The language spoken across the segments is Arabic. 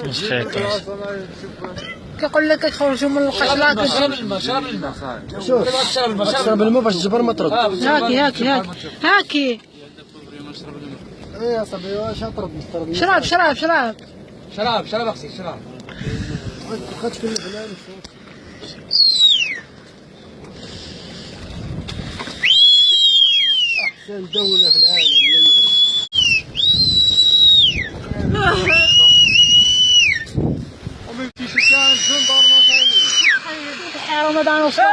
مش خايف. كيقول لك يخرجوا من القشره. شرب الماء شرب الماء. شوف شرب الماء باش الجبر ما ترد. هاكي ايه يا صاحبي واش ترد شراب اختي شراب. خدش كل فلان. احسن دولة في العالم هي المغرب. وما يمشيش كان شنو دار ما كاين. رمضان وصوم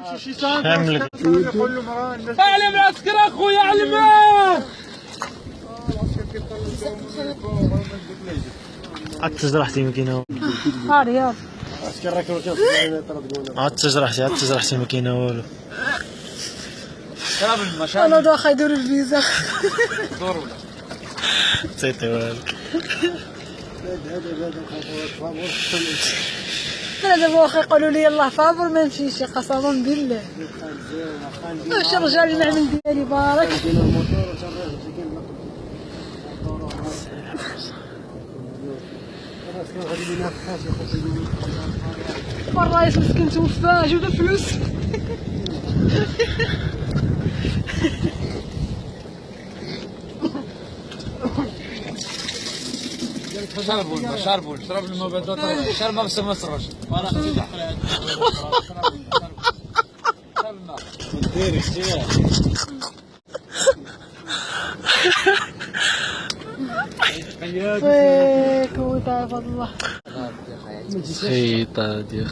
واش شي ساعة يقول له مراه الناس علم العسكر اخويا علمه. عاد تجرحتي ما كاينه. رياض عسكر راك عاد تجرحتي ما كاينه والو. شرب الماء شرب. انا واخا يديروا الفيزا دور ولا تيطي والو. انا دابا واخا يقولوا لي يلاه فابور ما نمشيش قسما بالله. واش رجع لي العمل ديالي بارك. الرئيس مسكين توفى جاو الفلوس. شربوا شرب الماء بدو شرب ما بس ما صرش. وانا خديت شرب الماء. ديري اختي. ويك وتعب الله. خيطة ديال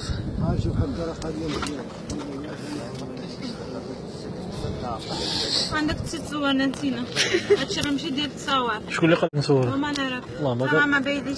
عندك تصور نسينا هادشي راه ماشي ديال التصاور. شكون اللي قال نصور؟ ما نعرف والله ما ما بعيدش.